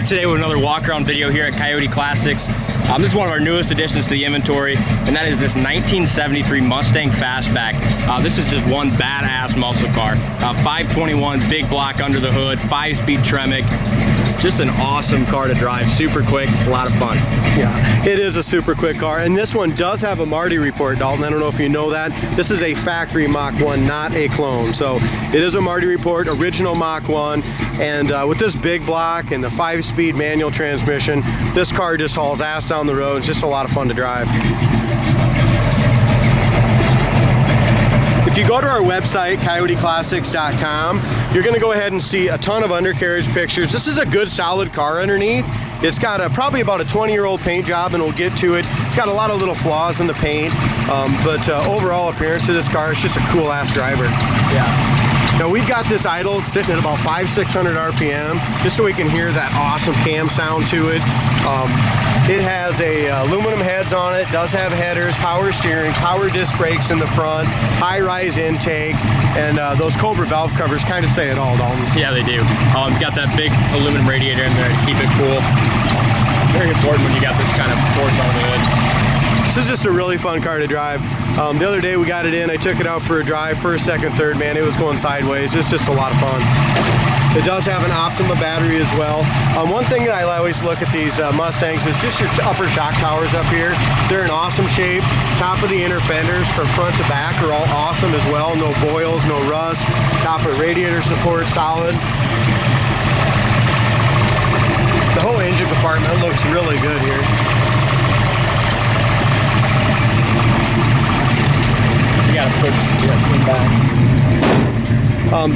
back today with another walk-around video here at Coyote Classics. This is one of our newest additions to the inventory, and that is this 1973 Mustang Fastback. This is just one badass muscle car. 521, big block under the hood, 5-speed Tremec. Just an awesome car to drive, super quick, a lot of fun. Yeah, it is a super quick car, and this one does have a Marty report, Dalton. I don't know if you know that. This is a factory Mach 1, not a clone. So it is a Marty report, original Mach 1, and with this big block and the 5-speed manual transmission, this car just hauls ass down the road. It's just a lot of fun to drive. If you go to our website, coyoteclassics.com, you're going to go ahead and see a ton of undercarriage pictures. This is a good solid car underneath. It's got probably about a 20-year-old paint job, and we'll get to it. It's got a lot of little flaws in the paint, but overall appearance of this car is just a cool ass driver. Yeah. Now we've got this idle sitting at about 500-600 RPM, just so we can hear that awesome cam sound to it. It has aluminum heads on it, does have headers, power steering, power disc brakes in the front, high-rise intake, and those Cobra valve covers kind of say it all, Dalton. Yeah, they do. Got that big aluminum radiator in there to keep it cool. Very important when you got this kind of force on the hood. This is just a really fun car to drive. The other day we got it in, I took it out for a drive, first, second, third, man, it was going sideways. It's just a lot of fun. It does have an Optima battery as well. One thing that I always look at these Mustangs is just your upper shock towers up here. They're in awesome shape. Top of the inner fenders from front to back are all awesome as well. No boils, no rust. Top of radiator support, solid. The whole engine compartment looks really good here. You gotta put back.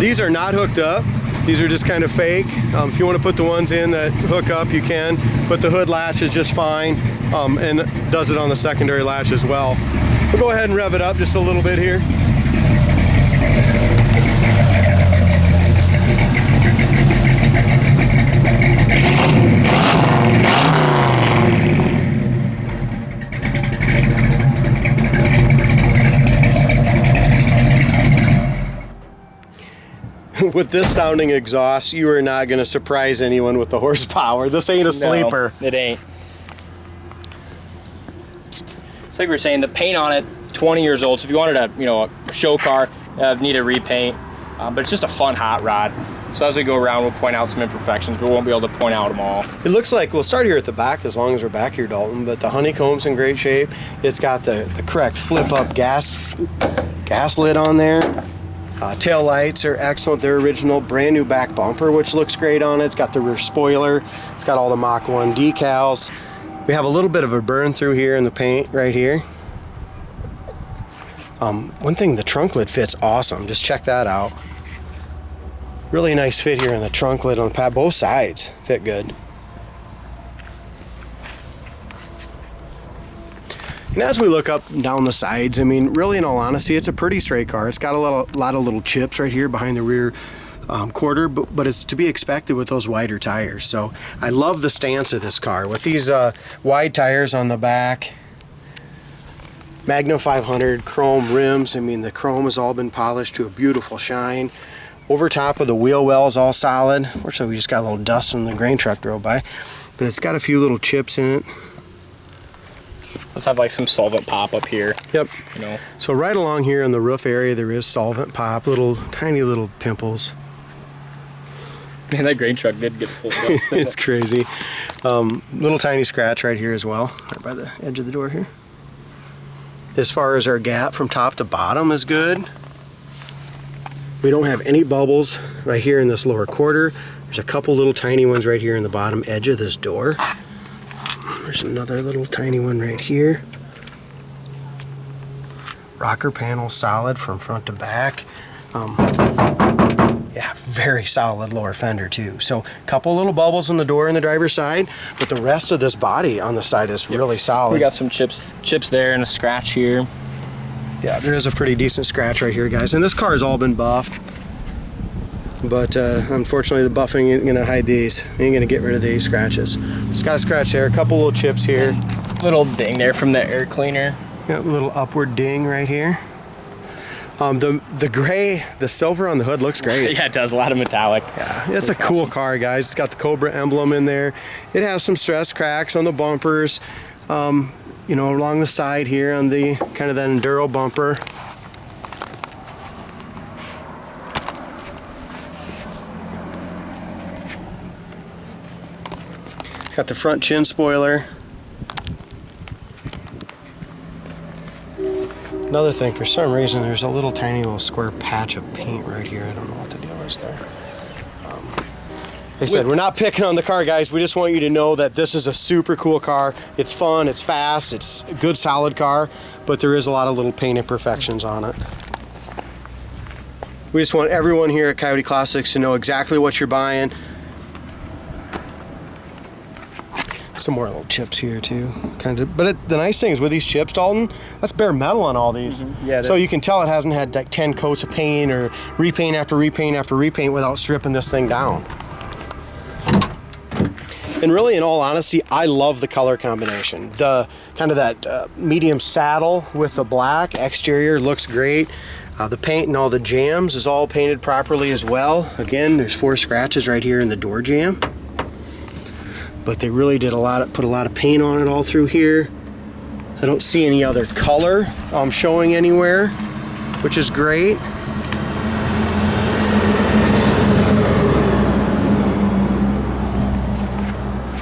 These are not hooked up. These are just kind of fake. If you want to put the ones in that hook up, you can, but the hood latch is just fine, and does it on the secondary latch as well. We'll go ahead and rev it up just a little bit here. With this sounding exhaust, you are not going to surprise anyone with the horsepower. This ain't a sleeper. No, it ain't. It's like we were saying, the paint on it, 20 years old. So if you wanted a show car, need a repaint. But it's just a fun hot rod. So as we go around, we'll point out some imperfections, but we won't be able to point out them all. It looks like, we'll start here at the back as long as we're back here, Dalton, but the honeycomb's in great shape. It's got the correct flip-up gas lid on there. Tail lights are excellent. They're original, brand new back bumper, which looks great on it. It's got the rear spoiler. It's got all the Mach 1 decals. We have a little bit of a burn through here in the paint right here. One thing, the trunk lid fits awesome. Just check that out. Really nice fit here in the trunk lid on the pad. Both sides fit good. And as we look up and down the sides, I mean, really, in all honesty, it's a pretty straight car. It's got a lot of little chips right here behind the rear quarter, but it's to be expected with those wider tires. So I love the stance of this car with these wide tires on the back. Magna 500 chrome rims. I mean, the chrome has all been polished to a beautiful shine. Over top of the wheel well is all solid. Fortunately, we just got a little dust when the grain truck drove by, but it's got a few little chips in it. Let's have like some solvent pop up here. Yep. So right along here in the roof area, there is solvent pop, tiny little pimples. Man, that grain truck did get full dust. It's crazy. Little tiny scratch right here as well, right by the edge of the door here. As far as our gap from top to bottom is good. We don't have any bubbles right here in this lower quarter. There's a couple little tiny ones right here in the bottom edge of this door. There's another little tiny one right here. Rocker panel solid from front to back. Yeah, very solid lower fender too. So a couple little bubbles in the door in the driver's side, but the rest of this body on the side is really solid. We got some chips there and a scratch here. Yeah, there is a pretty decent scratch right here, guys. And this car has all been buffed. But unfortunately, the buffing ain't gonna hide these. Ain't gonna get rid of these scratches. It's got a scratch there, a couple little chips here. Little ding there from the air cleaner. Got a little upward ding right here. The gray, the silver on the hood looks great. Yeah, it does. A lot of metallic. Yeah, it's a cool car, guys. It's got the Cobra emblem in there. It has some stress cracks on the bumpers, you know, along the side here on the kind of that Enduro bumper. It's got the front chin spoiler. Another thing, for some reason, there's a little tiny little square patch of paint right here. I don't know what the deal is there. Like I said, we're not picking on the car, guys. We just want you to know that this is a super cool car. It's fun, it's fast, it's a good solid car, but there is a lot of little paint imperfections on it. We just want everyone here at Coyote Classics to know exactly what you're buying. Some more little chips here too, kind of. But the nice thing is with these chips, Dalton, that's bare metal on all these. Yeah. So you can tell it hasn't had like 10 coats of paint or repaint after repaint after repaint without stripping this thing down. And really, in all honesty, I love the color combination. The kind of that medium saddle with the black exterior looks great. The paint and all the jams is all painted properly as well. Again, there's 4 scratches right here in the door jamb. But they really did put a lot of paint on it all through here. I don't see any other color showing anywhere, which is great.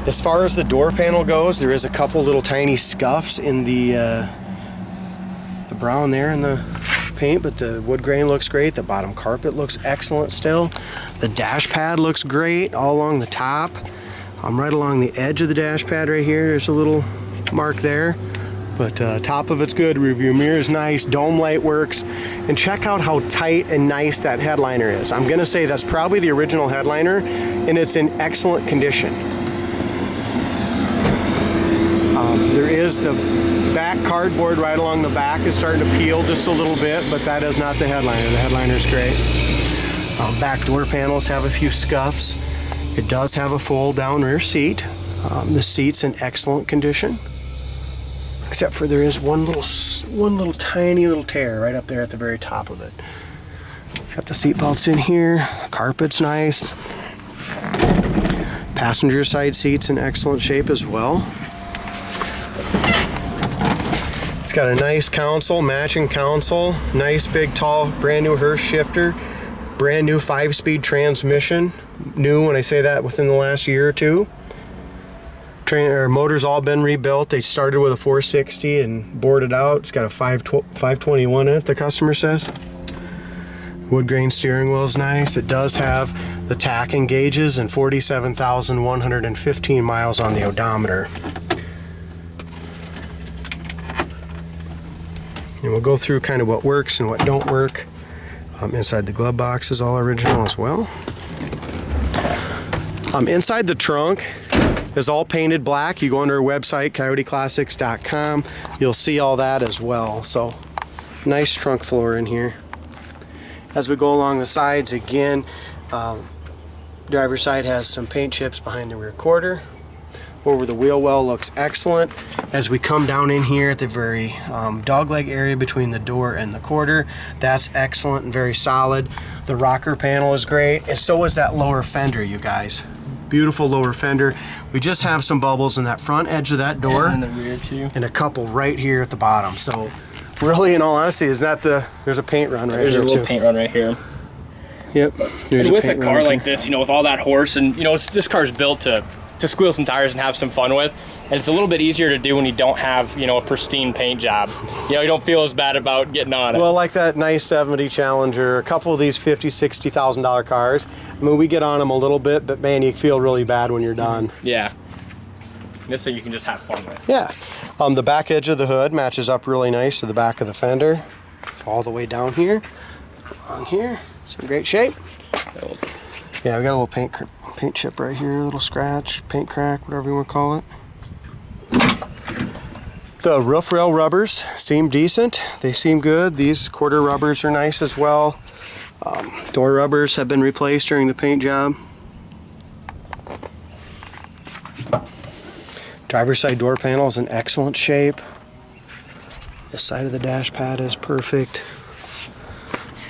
As far as the door panel goes, there is a couple little tiny scuffs in the brown there in the paint, but the wood grain looks great. The bottom carpet looks excellent still. The dash pad looks great all along the top. Right along the edge of the dash pad right here, there's a little mark there. But top of it's good, rearview mirror is nice, dome light works. And check out how tight and nice that headliner is. I'm gonna say that's probably the original headliner, and it's in excellent condition. There is the back cardboard right along the back is starting to peel just a little bit, but that is not the headliner. The headliner's great. Back door panels have a few scuffs. It does have a fold down rear seat. The seat's in excellent condition, except for there is one little tiny little tear right up there at the very top of it. Got the seat belts in here. Carpet's nice. Passenger side seat's in excellent shape as well. It's got a nice console, matching console, nice big tall brand new Hurst shifter, brand new 5-speed transmission. New when I say that within the last year or two. Motor's all been rebuilt. They started with a 460 and boarded out. It's got a 521 in it, the customer says. Wood grain steering wheel is nice. It does have the tacking gauges and 47,115 miles on the odometer. And we'll go through kind of what works and what don't work. Inside the glove box is all original as well. Inside the trunk is all painted black. You go on our website, coyoteclassics.com. You'll see all that as well. So nice trunk floor in here. As we go along the sides, again, driver's side has some paint chips behind the rear quarter. Over the wheel well looks excellent. As we come down in here at the very dogleg area between the door and the quarter, that's excellent and very solid. The rocker panel is great, and so is that lower fender, you guys. Beautiful lower fender. We just have some bubbles in that front edge of that door. And in the rear too. And a couple right here at the bottom. So really, in all honesty, is that there's a paint run right here too. There's a little paint run right here. Yep. And with a car like this, you know, with all that horse, and you know, this car's built to squeal some tires and have some fun with, and it's a little bit easier to do when you don't have, you know, a pristine paint job. You know, you don't feel as bad about getting on it. Well, like that nice 70 Challenger, a couple of these $50,000, $60,000 cars, I mean, we get on them a little bit, but man, you feel really bad when you're done. Yeah. This thing you can just have fun with. Yeah. The back edge of the hood matches up really nice to the back of the fender, all the way down here, along here. It's in great shape. Yeah, we got a little paint chip right here, a little scratch, paint crack, whatever you want to call it. The roof rail rubbers seem decent. They seem good. These quarter rubbers are nice as well. Door rubbers have been replaced during the paint job. Driver's side door panel is in excellent shape. This side of the dash pad is perfect.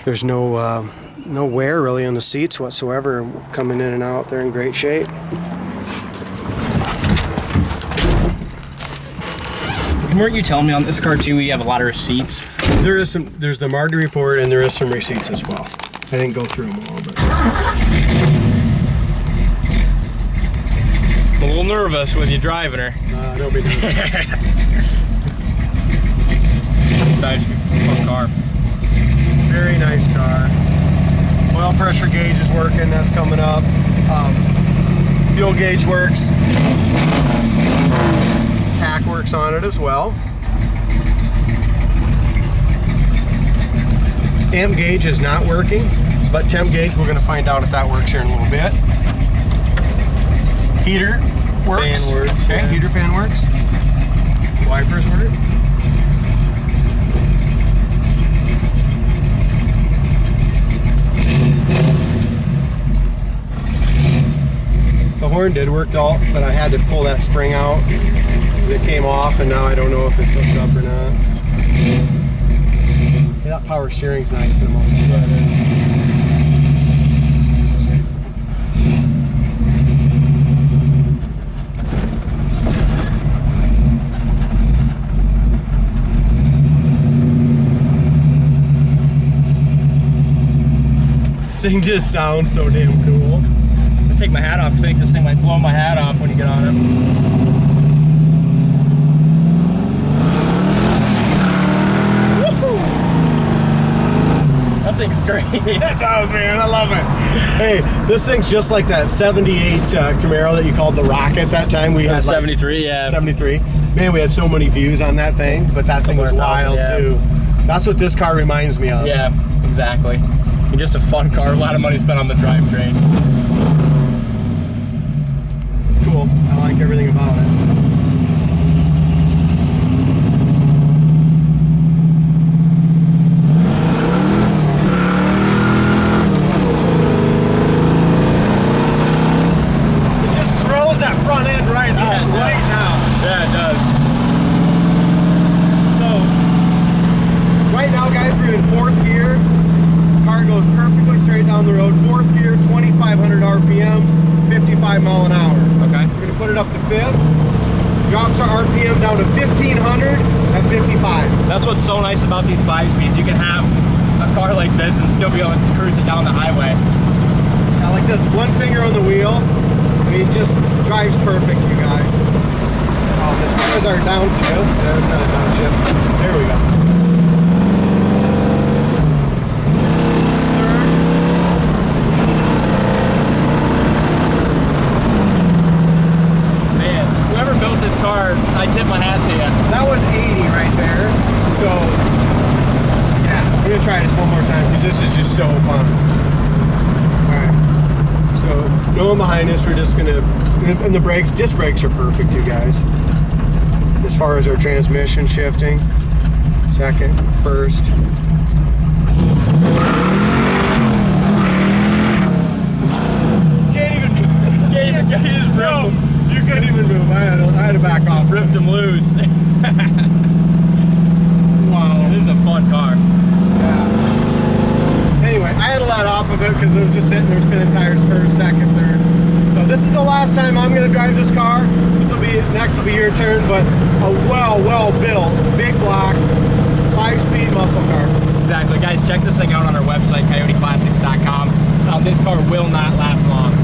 There's no no wear really on the seats whatsoever. Coming in and out, they're in great shape. Weren't you telling me on this car too, we have a lot of receipts? There's the market report, and there is some receipts as well. I didn't go through them all, but. A little nervous with you driving her. Don't be nervous. Nice, fun car. Very nice car. Oil pressure gauge is working, that's coming up. Fuel gauge works. Tack works on it as well. Amp gauge is not working, but temp gauge, we're going to find out if that works here in a little bit. Heater works. Fan works. Okay, yeah. heater fan works. Wipers work. The horn did work all, but I had to pull that spring out because it came off, and now I don't know if it's hooked up or not. Yeah, that power steering's nice, and I'm also This thing just sounds so damn cool. I take my hat off because I think this thing might blow my hat off when you get on it. That thing's great. It does, man. I love it. Hey, this thing's just like that 78 Camaro that you called the Rocket that time. We had 73, yeah. 73. Man, we had so many views on that thing, but that thing was wild too. That's what this car reminds me of. Yeah, exactly. And just a fun car. A lot of money spent on the drivetrain. It's cool. I like everything about it. Mile an hour. Okay. We're gonna put it up to 5th. Drops our RPM down to 1500 at 55. That's what's so nice about these 5-speeds. You can have a car like this and still be able to cruise it down the highway. Yeah, like this, one finger on the wheel. I mean, it just drives perfect, you guys. As far as our downshift, there's not a downshift. There we go. I tip my hat to you. That was 80 right there. So, yeah, we're going to try this one more time because this is just so fun. Alright, so no one behind us, we're just going to, and the brakes, disc brakes are perfect, you guys. As far as our transmission shifting, second, first. Can't even no. You couldn't even move. I had to back off. Ripped them loose. Wow. This is a fun car. Yeah. Anyway, I had to let off of it because it was just sitting there spinning tires first, second, third. So this is the last time I'm going to drive this car. Next will be your turn, but a well built, big block, 5-speed muscle car. Exactly. Guys, check this thing out on our website, coyoteclassics.com. This car will not last long.